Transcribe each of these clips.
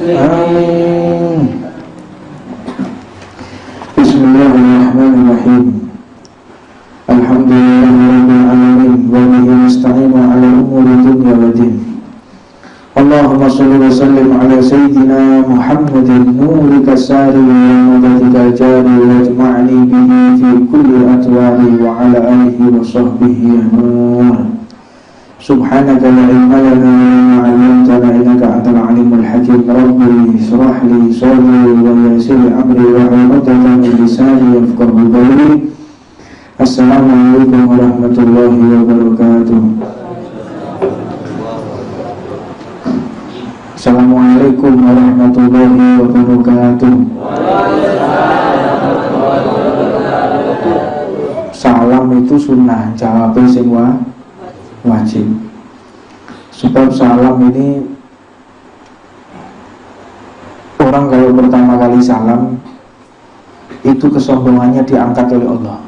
Amin. Bismillahirrahmanirrahim. Alhamdulillahirabbil alamin wa bihi nasta'inu 'ala umuri dunya waddin. Allahumma shalli wa sallim 'ala sayyidina Muhammadin nurika sari wa madadika jari wa jama'ni bihi fi kulli atwari wa 'ala alihi wa sahbihi nur. Subhanaka la ilma lana illa 'allamtana innaka antal 'alimul hakim. Rabbi ishrah li sadri wa yassir li amri wa hlul 'uqdatam min lisani yafqahu qawli. Assalamualaikum warahmatullahi wabarakatuh. Assalamualaikum warahmatullahi wabarakatuh. Salam itu sunnah, jawabnya sing wajib. Sebab salam ini, orang kalau pertama kali salam itu kesombongannya diangkat oleh Allah.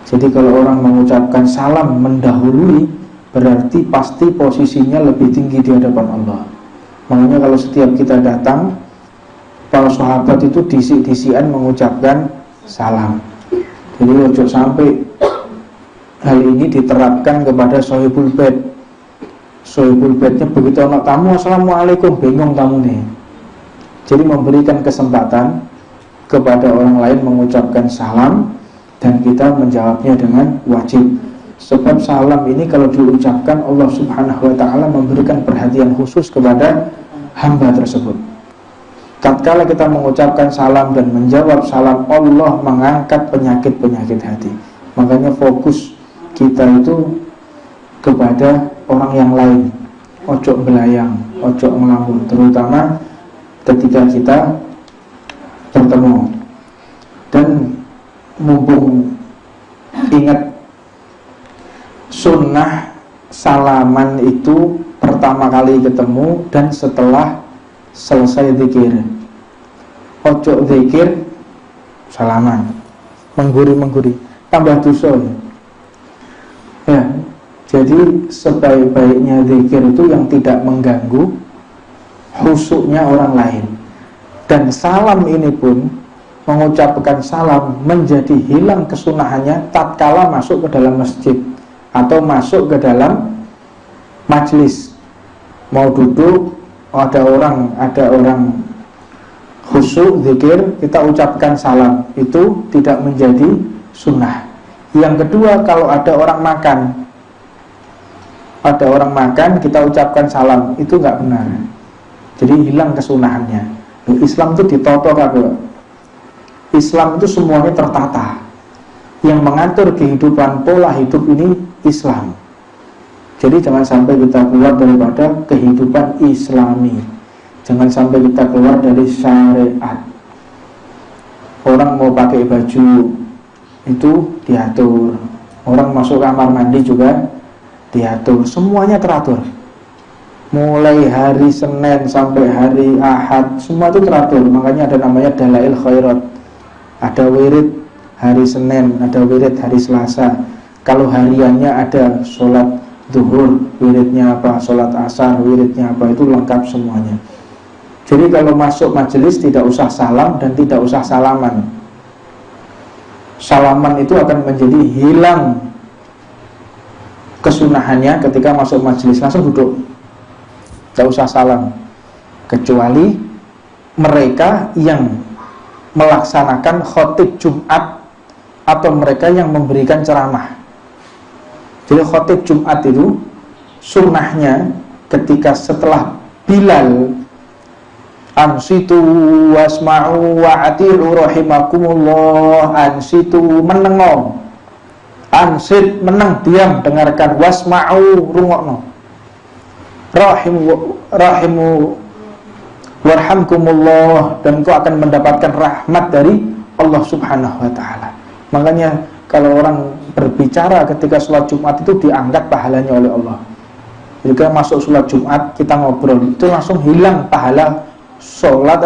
Jadi kalau orang mengucapkan salam mendahului, berarti pasti posisinya lebih tinggi di hadapan Allah. Makanya kalau setiap kita datang, para sahabat itu disik-disikan mengucapkan salam. Jadi ojo sampai hal ini diterapkan kepada sohibul bait. Sohibul baitnya begitu anak tamu, assalamualaikum, bingung tamu nih. Jadi memberikan kesempatan kepada orang lain mengucapkan salam dan kita menjawabnya dengan wajib. Sebab salam ini kalau diucapkan, Allah subhanahu wa ta'ala memberikan perhatian khusus kepada hamba tersebut. Tatkala kita mengucapkan salam dan menjawab salam, Allah mengangkat penyakit-penyakit hati. Makanya fokus kita itu kepada orang yang lain, ojo belayang, ojo ngelamun, terutama ketika kita bertemu. Dan mumpung ingat, sunnah salaman itu pertama kali ketemu dan setelah selesai zikir. Ojo zikir salaman, mengguri-mengguri, tambah dosa ya. Jadi sebaik-baiknya zikir itu yang tidak mengganggu khusyuknya orang lain. Dan salam ini pun, mengucapkan salam menjadi hilang kesunahannya tatkala masuk ke dalam masjid atau masuk ke dalam majlis. Mau duduk, ada orang khusyuk zikir, kita ucapkan salam, itu tidak menjadi sunnah. Yang kedua, kalau ada orang makan, kita ucapkan salam, itu nggak benar. Jadi hilang kesunahannya. Islam itu ditoto kabeh. Islam itu semuanya tertata. Yang mengatur kehidupan, pola hidup ini Islam. Jadi jangan sampai kita keluar daripada kehidupan Islami. Jangan sampai kita keluar dari syariat. Orang mau pakai baju itu diatur. Orang masuk kamar mandi juga diatur. Semuanya teratur. Mulai hari Senin sampai hari Ahad, semua itu teratur. Makanya ada namanya Dalail Khairat. Ada wirid hari Senin, ada wirid hari Selasa. Kalau hariannya ada sholat zuhur, wiridnya apa, sholat asar, wiridnya apa, itu lengkap semuanya. Jadi kalau masuk majelis tidak usah salam dan tidak usah salaman. Salaman itu akan menjadi hilang kesunahannya ketika masuk majelis, langsung duduk, tidak usah salam. Kecuali mereka yang melaksanakan khotib Jumat atau mereka yang memberikan ceramah. Jadi khotib Jumat itu sunnahnya ketika setelah Bilal ansitu wasma'u wa'ati'u rahimakumullah, ansitu menengok, ansit meneng, diam, dengarkan, wasma'u rungokno, rahimu warhamkumullah, dan kau akan mendapatkan rahmat dari Allah subhanahu wa ta'ala. Makanya kalau orang berbicara ketika sholat Jumat itu diangkat pahalanya oleh Allah. Jika masuk sholat Jumat kita ngobrol, itu langsung hilang pahala sholat,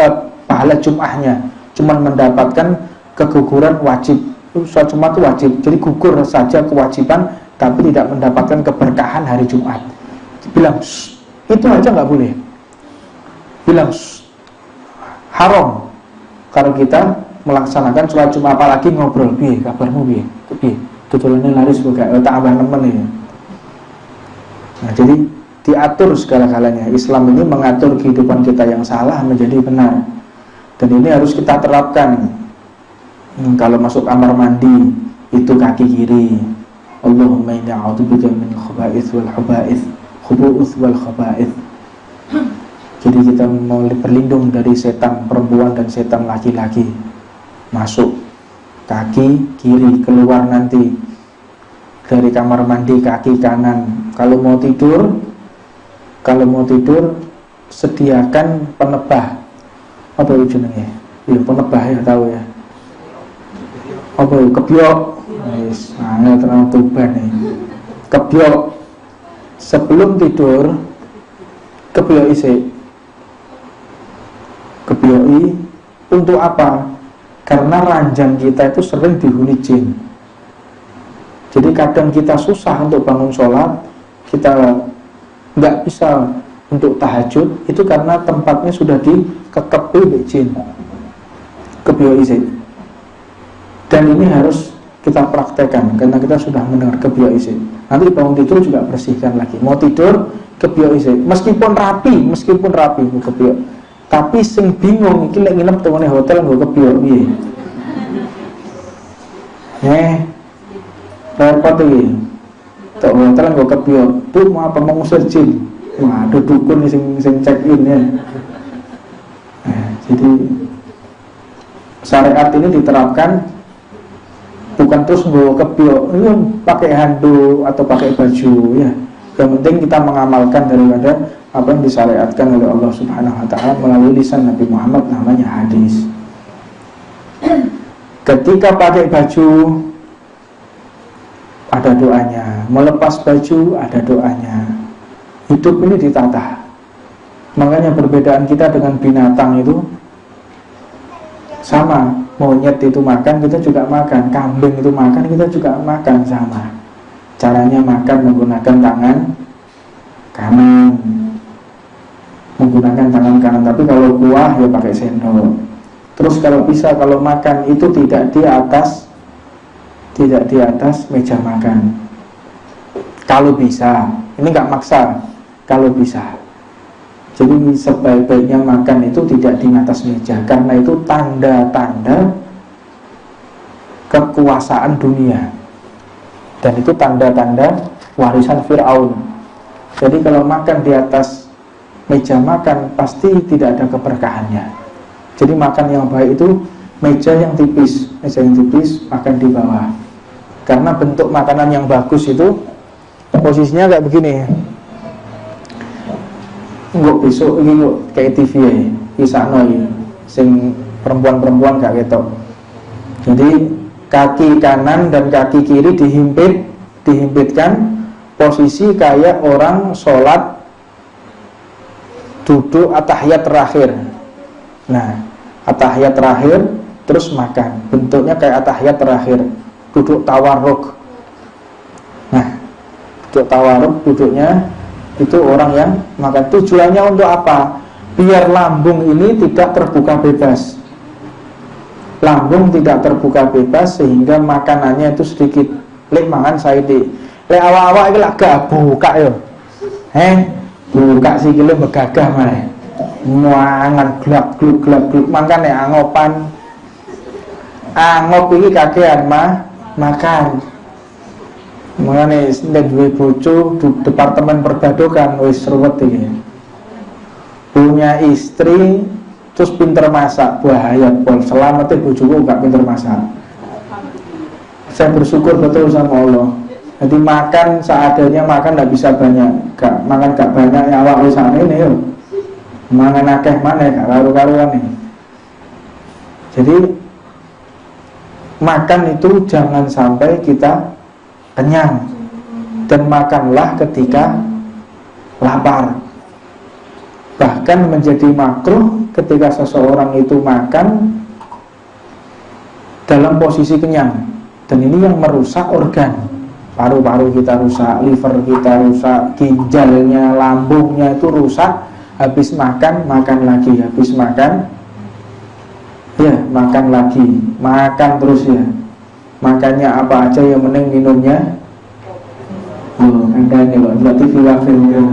pahala Jumatnya, cuman mendapatkan keguguran wajib. Sholat Jumat itu wajib, jadi gugur saja kewajiban, tapi tidak mendapatkan keberkahan hari Jumat. Bilang itu aja nggak boleh. bilang haram kalau kita melaksanakan sholat Jumat, apalagi ngobrol, piye kabarmu, piye tutulane laris buka tak abah nemen ya. Nah, jadi diatur segala-galanya. Islam ini mengatur kehidupan kita yang salah menjadi benar, dan ini harus kita terapkan. Kalau masuk kamar mandi itu kaki kiri, Allahumma inni a'udzubika min khaba'ith wal khaba'ith khubu'uth wal khaba'ith. Jadi kita mau berlindung dari setan perempuan dan setan laki-laki. Masuk kaki kiri, keluar nanti dari kamar mandi kaki kanan. Kalau mau tidur sediakan penebah. Apa itu jenenge? Ya penebah ya, tahu ya. Apa itu? Kebyok. Wis, angel tenan tuban nih. Kebyok. Sebelum tidur kebyok isik. Kebyoki untuk apa? Karena ranjang kita itu sering dihuni jin. Jadi kadang kita susah untuk bangun sholat, kita nggak bisa untuk tahajud, itu karena tempatnya sudah dikekepi jin. Kebyoki isik. Dan ini harus kita praktekkan karena kita sudah mendengar kebyoki isik. Nanti bangun tidur juga bersihkan lagi. Mau tidur kebyoki isik. Meskipun rapi kebyoki. Tapi sing bingung iki lek nginep tengene hotel nggo kebyok piye. Repot iki. Tok hotel nggo kebyok, tuh mau apa mengusir jin. Waduh dukun sing check in ya. Jadi syariat ini diterapkan bukan terus nggo kebyok, pakai handuk atau pakai baju ya. Yang penting kita mengamalkan daripada apa yang disyariatkan oleh Allah Subhanahu wa ta'ala melalui lisan Nabi Muhammad, namanya hadis. Ketika pakai baju ada doanya, melepas baju ada doanya. Hidup ini ditata. Makanya perbedaan kita dengan binatang itu sama. Monyet itu makan, kita juga makan. Kambing itu makan, kita juga makan, sama. Caranya makan menggunakan tangan kanan, menggunakan tangan kanan. Tapi kalau kuah ya pakai sendok. Terus kalau bisa, kalau makan itu tidak di atas meja makan. Kalau bisa, ini nggak maksa. Kalau bisa, jadi sebaik-baiknya makan itu tidak di atas meja, karena itu tanda-tanda kekuasaan dunia, dan itu tanda-tanda warisan Fir'aun. Jadi kalau makan di atas meja makan pasti tidak ada keberkahannya. Jadi makan yang baik itu meja yang tipis, makan di bawah. Karena bentuk makanan yang bagus itu posisinya kayak begini. Enggak besok ini kayak TV ya, kisahno ini, sing perempuan-perempuan gak ketok. Jadi kaki kanan dan kaki kiri dihimpitkan posisi kayak orang sholat duduk atahiyat terakhir. Nah, atahiyat terakhir terus makan, bentuknya kayak atahiyat terakhir, duduk tawarruk. Nah, duduk tawarruk, duduknya itu orang yang makan. Tujuannya untuk apa? Biar lambung ini tidak terbuka bebas. Lambung tidak terbuka bebas sehingga makanannya itu sedikit. Lek mangan saiki. Lek awak-awak iki lak gak buka yo. Buka sikile megagah maneh. Mangan glak-gluk mangkane angopan. Angop iki kakean makan. Mulane nek duwe bojo departemen perbadokan wis ruwet iki. Punya istri terus pinter masak, bahaya pol. Selamatnya bojoku gak pinter masak. Saya bersyukur betul sama Allah. Jadi makan seadanya, makan gak bisa banyak. Makan gak banyak ya awak wis ini yo. Mangan akeh maneh gak karu-karuan nih. Jadi makan itu jangan sampai kita kenyang, dan makanlah ketika lapar. Bahkan menjadi makruh ketika seseorang itu makan dalam posisi kenyang, dan ini yang merusak organ. Paru-paru kita rusak, liver kita rusak, ginjalnya, lambungnya itu rusak habis makan, makan lagi, habis makan, ya makan lagi, makan terus ya. Makannya apa aja, yang penting minumnya. Anda ini loh, berarti film.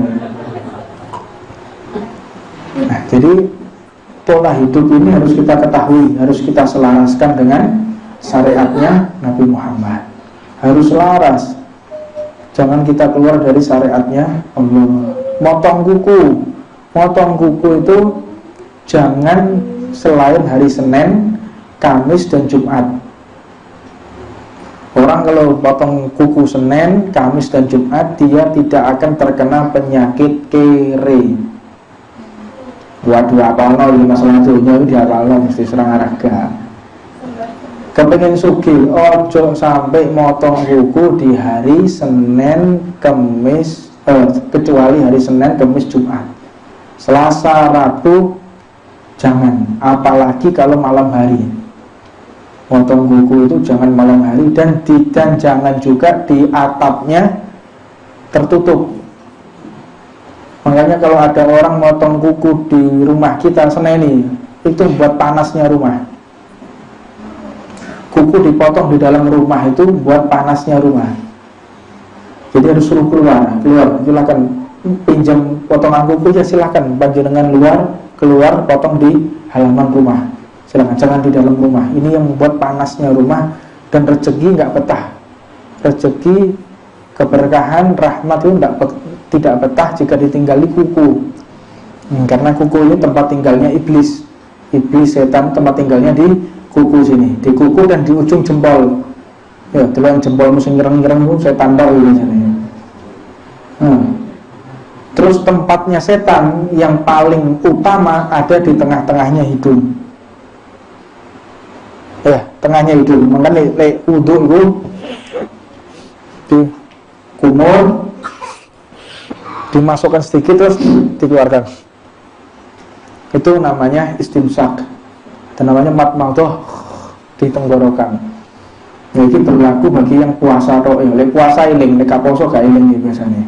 Nah, jadi pola hidup ini harus kita ketahui, harus kita selaraskan dengan syariatnya Nabi Muhammad. Harus selaras. Jangan kita keluar dari syariatnya Allah. Motong kuku itu jangan selain hari Senin, Kamis, dan Jumat. Orang kalau potong kuku Senin, Kamis, dan Jumat, dia tidak akan terkena penyakit kere. Waduh, apalno ini masalah dunia ini diapalno mesti serang araga. Kepengen sugih, ojo sampai motong kuku di hari Senin, Kamis, kecuali hari Senin, Kamis, Jumat. Selasa, Rabu jangan, apalagi kalau malam hari. Motong kuku itu jangan malam hari, dan jangan juga di atapnya tertutup. Makanya kalau ada orang motong kuku di rumah kita seneni, itu buat panasnya rumah. Kuku dipotong di dalam rumah itu buat panasnya rumah. Jadi harus suruh keluar, silakan pinjam potongan kuku ya, silakan panjenengan keluar potong di halaman rumah. Silakan, jangan di dalam rumah. Ini yang membuat panasnya rumah, dan rezeki nggak betah. Rezeki, keberkahan, rahmat itu tidak betah jika ditinggali kuku. Karena kuku ini tempat tinggalnya iblis. Iblis, setan, tempat tinggalnya di kuku sini, di kuku dan di ujung jempol. Ya, tulang jempol musim ngereng-ngereng itu saya tanda ini. Terus tempatnya setan yang paling utama ada di tengah-tengahnya hidung. Ya, tengahnya hidung. Makanya wudhu itu di kumur, dimasukkan sedikit terus dikeluarkan. Itu namanya istimsak, dan namanya matmadah di tenggorokan. Ini berlaku bagi yang puasa atau puasa iling, nek poso gak iling biasanya.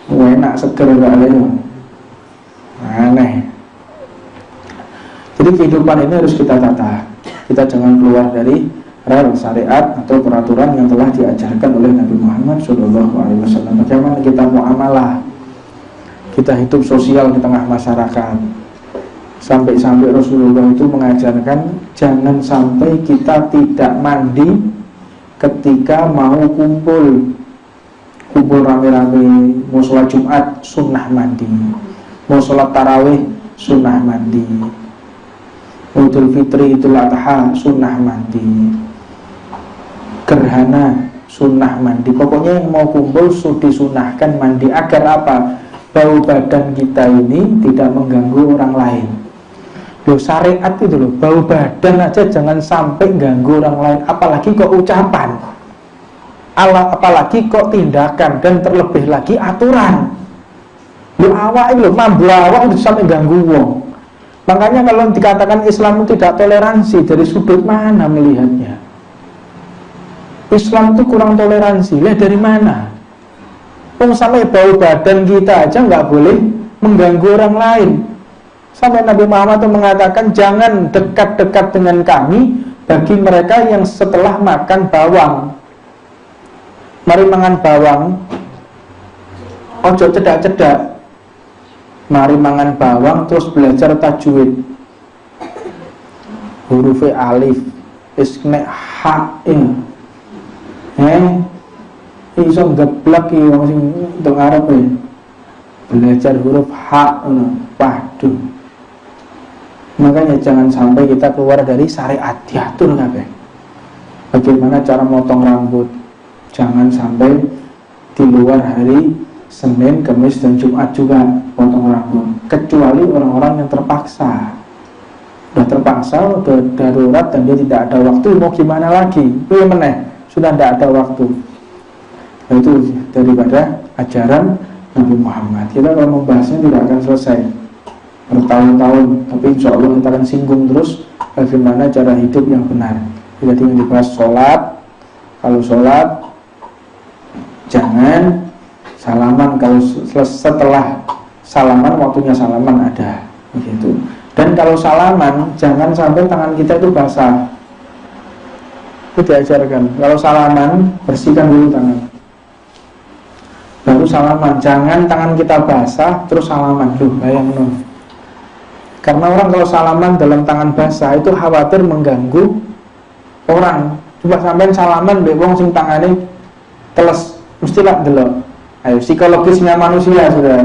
Enak seger gak iling. Aneh. Jadi kehidupan ini harus kita tata. Kita jangan keluar dari rel syariat atau peraturan yang telah diajarkan oleh Nabi Muhammad SAW. Bagaimana kita muamalah, kita hidup sosial di tengah masyarakat. Sampai-sampai Rasulullah itu mengajarkan jangan sampai kita tidak mandi ketika mau kumpul rame-rame. Mau sholat Jumat sunnah mandi, mau sholat tarawih sunnah mandi, Idul Fitri, Idul Adha sunnah mandi, gerhana sunnah mandi. Pokoknya yang mau kumpul disunahkan mandi. Agar apa? Bau badan kita ini tidak mengganggu orang lain. Loh, syariat itu loh, bau badan aja jangan sampai ganggu orang lain, apalagi kok ucapan, apalagi kok tindakan, dan terlebih lagi aturan. Loh, awak itu loh, mambu awak itu sampai ganggu wong. Makanya kalau dikatakan Islam itu tidak toleransi, dari sudut mana melihatnya? Islam itu kurang toleransi, lihat dari mana? Sampai bau badan kita aja nggak boleh mengganggu orang lain. Sampai Nabi Muhammad itu mengatakan jangan dekat-dekat dengan kami bagi mereka yang setelah makan bawang. Mari mangan bawang, ojo cedak-cedak. Mari mangan bawang terus belajar tajwid. Huruf alif, isnek ha in. Iso geblek iki wong sing untuk Arab ya. Belajar huruf ha, waduh. Makanya jangan sampai kita keluar dari syariat, diatur kabeh. Bagaimana cara motong rambut? Jangan sampai di luar hari Senin, Kamis, dan Jumat juga potong rambut. Kecuali orang-orang yang terpaksa. Sudah terpaksa, sudah darurat, dan dia tidak ada waktu, mau gimana lagi? Itu yang meneh, sudah tidak ada waktu. Nah, itu daripada ajaran Nabi Muhammad. Kita kalau membahasnya tidak akan selesai bertahun-tahun, tapi insya Allah kita akan singgung terus bagaimana cara hidup yang benar. Jadi yang dibahas sholat. Kalau sholat jangan salaman kalau setelah salaman waktunya salaman ada, begitu. Dan kalau salaman jangan sampai tangan kita itu basah. Itu diajarkan. Kalau salaman bersihkan dulu tangan, baru salaman. Jangan tangan kita basah terus salaman. Bayang no. Karena orang kalau salaman dalam tangan basah itu khawatir mengganggu orang. Coba sampai salaman mbek wong sing tangane teles, mesti lah delok. Ayo, psikologisnya manusia sudah.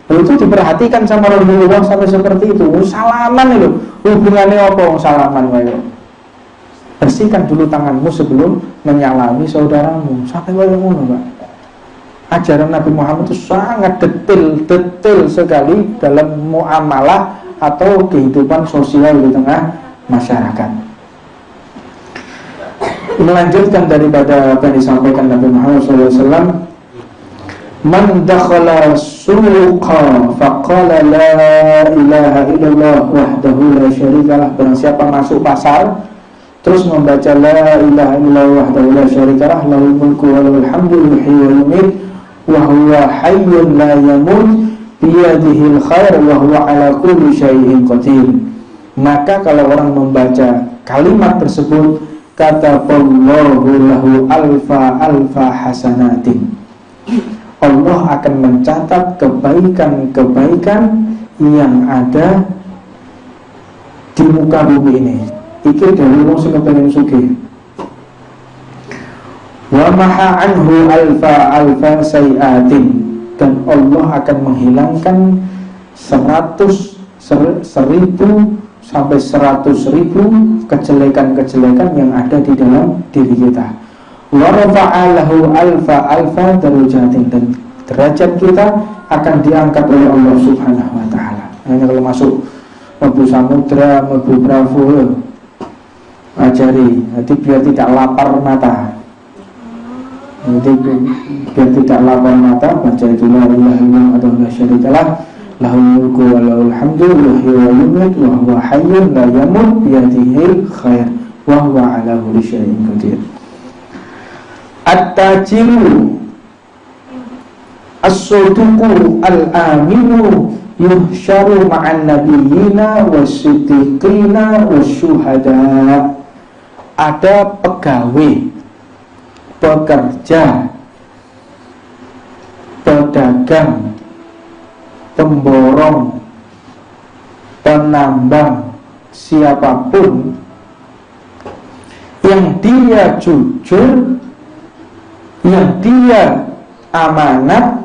Itu diperhatikan sama Rasulullah sampai seperti itu. Salaman itu hubungannya apa salaman wae. Bersihkan dulu tanganmu sebelum menyalami saudaramu. Sampai wae ngono, Pak. Ajaran Nabi Muhammad itu sangat detail sekali dalam muamalah atau kehidupan sosial di tengah masyarakat. Melanjutkan daripada apa yang disampaikan Nabi Muhammad SAW, man dakhala suqa faqala la ilaha illallah wahdahu la syarikalah. Barang siapa masuk pasar terus membaca la ilaha illallah wahdahu la syarikalah lahul mulku wa lahul hamdu yuhyi wa yumiit wa huwa hayyun la yamut biyadihil khair wa huwa ala kulli syai'in qadir. Maka kalau orang membaca kalimat tersebut, kata Allahu lahu alfa hasanatin, Allah akan mencatat kebaikan-kebaikan yang ada di muka bumi ini. Iki dari wong sing kepengin sugih. Wa maha anhu alfa sayiatin, dan Allah akan menghilangkan 100.000 sampai 100.000 kejelekan-kejelekan yang ada di dalam diri kita. Wa rafa'a lahu alfa darajatin, dan derajat kita akan diangkat oleh Allah Subhanahu wa taala. Hanya kalau masuk mlebu samudra, mlebu bravo, ajari, jadi biar tidak lapar mata. Jadi biar tidak lapar mata, baca itu la ilaha illallah wa la syarikalah lahul mulku wa lahul hamdu yuhyi wa yumiit wa huwa hayyun la yamut biyadihil khair wa huwa ala kulli syai'in qadir. At-tajiru as-suduqu al-aminu yuhsyaru ma'an nabiyyina was-siddiqina was-syuhada. Ada pegawai, pekerja, pedagang, pemborong, penambang, siapapun yang dia jujur, yang dia amanat,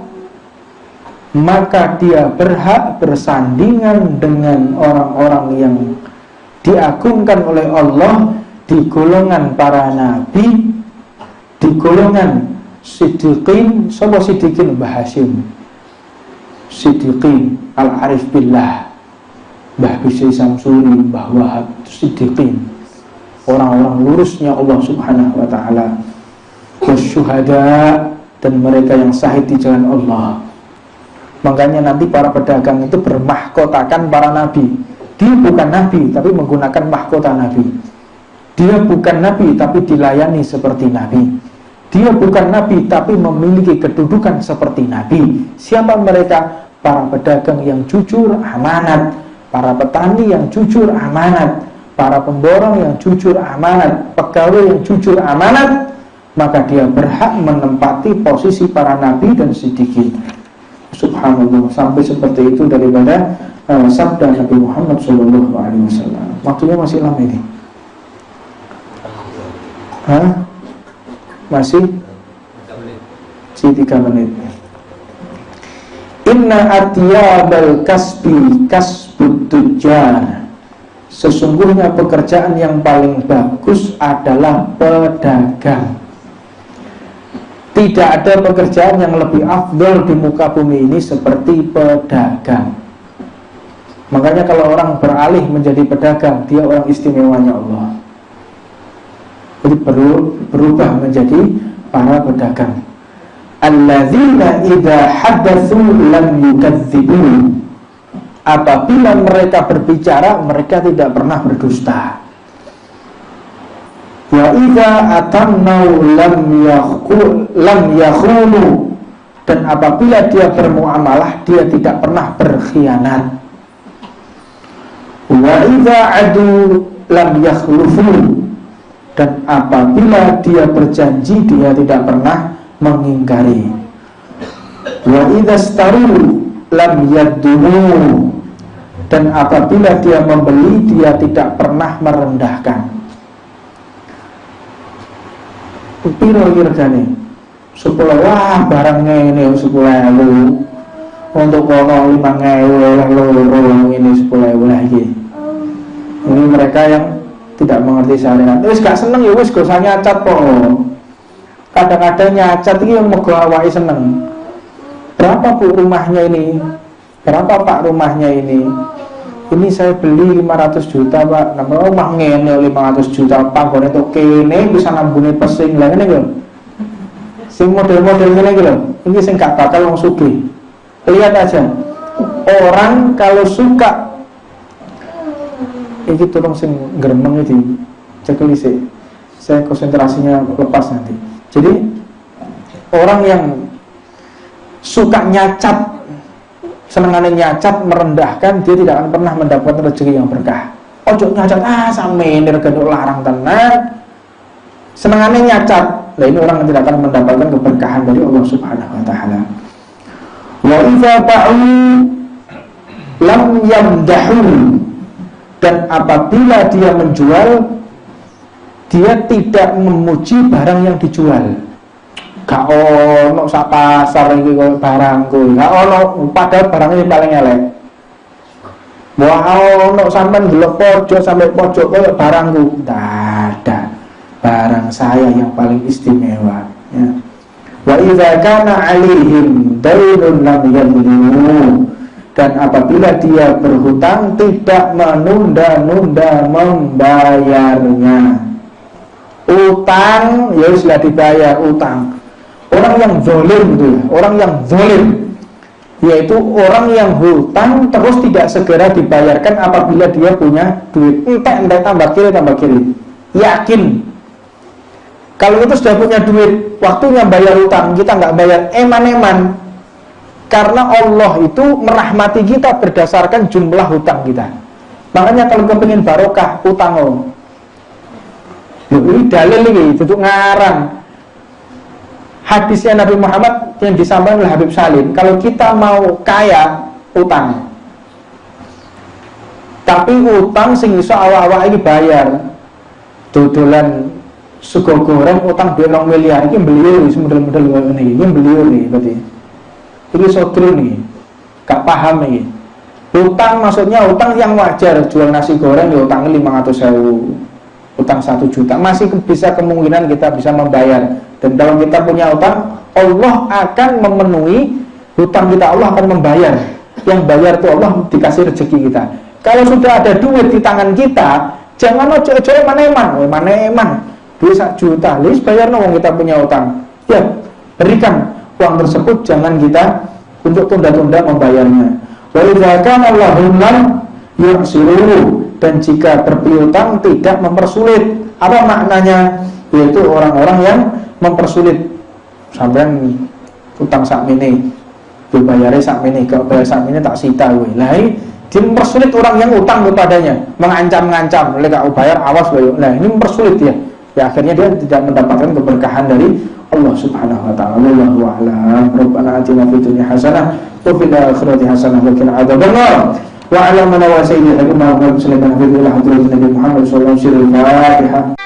maka dia berhak bersandingan dengan orang-orang yang diagungkan oleh Allah di golongan para nabi, di golongan siddiqin. Sapa siddiqin? Mbah Hasyim Siddiqin Al-Arif Billah, Mbah Bisri Samsuri, Mbah Wahab, siddiqin, orang-orang lurusnya Allah Subhanahu wa ta'ala. Wasyuhada, dan mereka yang syahid di jalan Allah. Makanya nanti para pedagang itu bermahkotakan para nabi. Dia bukan nabi tapi menggunakan mahkota nabi. Dia bukan nabi tapi dilayani seperti nabi. Dia bukan nabi tapi memiliki kedudukan seperti nabi. Siapa mereka? Para pedagang yang jujur amanat, para petani yang jujur amanat, para pemborong yang jujur amanat, pegawai yang jujur amanat. Maka dia berhak menempati posisi para nabi dan siddiqin. Subhanallah, sampai seperti itu daripada sabda Nabi Muhammad SAW. Waktunya masih lama ini. Masih 3 menit. Inna atyabal kasbi kasbut tujjar. Sesungguhnya pekerjaan yang paling bagus adalah pedagang. Tidak ada pekerjaan yang lebih afdol di muka bumi ini seperti pedagang. Makanya kalau orang beralih menjadi pedagang, dia orang istimewanya Allah. Jadi perlu berubah menjadi para pedagang. Alladzina idza haddatsu lam yukadzibu. Apabila mereka berbicara, mereka tidak pernah berdusta. Wa idza atamnau lam yakhulu, dan apabila dia bermuamalah dia tidak pernah berkhianat. Wa idza adu lam yakhlufu, dan apabila dia berjanji dia tidak pernah mengingkari. Wa idza staru lam yadunu, dan apabila dia membeli dia tidak pernah merendahkan. Piro regane? 10, wah barangnya ini 10.000. Untuk kono 5.000 ini 10.000 lagi. Ini mereka yang tidak mengerti syariat. Wis gak seneng ya wis gak usah nyacat kok. Kadang-kadang nyacat iki yang moga awake seneng. Berapa Bu rumahnya ini? Berapa Pak rumahnya ini? Ini saya beli 500 juta Pak. Namanya rumah ngene 500 juta Pak. Gone tok kene bisa nambune pesing lah ngene lho. Sing model-model ngene iki lho. Ini sing gak bakal wong sugih. Lihat aja. Orang kalau suka iki tolong sing gremeng iki cekeli sih. Saya konsentrasinya lepas nanti. Jadi orang yang suka nyacat, senengannya nyacat, merendahkan, dia tidak akan pernah mendapatkan rezeki yang berkah. Ojo nyacat, sampe ini regane larang tenan. Senengannya nyacat, nah ini orang yang tidak akan mendapatkan keberkahan dari Allah Subhanahu wa taala. Wa idza ba'u lam yamdahu, dan apabila dia menjual dia tidak memuji barang yang dijual. Gak ono sak pasar iki koyo barangku, gak ono padahal barangnya paling elek. Wah ono sampean ndelok pojok sampai pojok koyo barangku. Ada barang saya yang paling istimewa ya. Wa idza kana 'alaihim dainun lam yadlimu, dan apabila dia berhutang tidak menunda-nunda membayarnya. Utang ya sudah dibayar utang. Orang yang zalim itu ya, orang yang zalim yaitu orang yang hutang terus tidak segera dibayarkan apabila dia punya duit. Entek tambah kiri. Yakin kalau itu sudah punya duit, waktunya bayar utang, kita nggak bayar eman-eman. Karena Allah itu merahmati kita berdasarkan jumlah hutang kita. Makanya kalau kepingin barokah, utang lo. Ini dalil ini, itu ngarang. Hadisnya Nabi Muhammad yang disampaikan oleh Habib Salim, kalau kita mau kaya, utang. Tapi utang sing iso awak-awak ini bayar. Dodolan sego goreng utang duit 2 miliar ini beliau model-model ini beliau nih berarti. Ini sodro nih, gak paham nih. Utang maksudnya utang yang wajar, jual nasi goreng ya utangnya 500.000, utang 1 juta masih bisa kemungkinan kita bisa membayar. Dan kalau kita punya utang, Allah akan memenuhi hutang kita, Allah akan membayar. Yang bayar itu Allah, dikasih rezeki kita. Kalau sudah ada duit di tangan kita, jangan ojo-ojo eman-eman. Duit 1 juta, lis bayar wong kita punya utang. Ya, berikan uang tersebut, jangan kita untuk tunda-tunda membayarnya. Wa idza kana Allahum lam yu'siru, dan jika berpiutang tidak mempersulit. Apa maknanya? Yaitu orang-orang yang mempersulit. Sampean utang sakmene, dibayare sakmene, kalau bayar sakmene tak sita kowe. Lah dia mempersulit orang yang utang kepadanya, mengancam-ngancam, lek gak bayar awas loh. Nah, ini mempersulit ya. Ya akhirnya dia tidak mendapatkan keberkahan dari Allah Subhanahu wa taala. Wallahu a'lam. Rabbana atina fid dunya hasanah wa fil akhirati hasanah wa qina adzabannar. Wa 'ala man wa sayyidil hakim wa sallallahu alaihi wa sallam Nabi Muhammad sallallahu alaihi wasallam.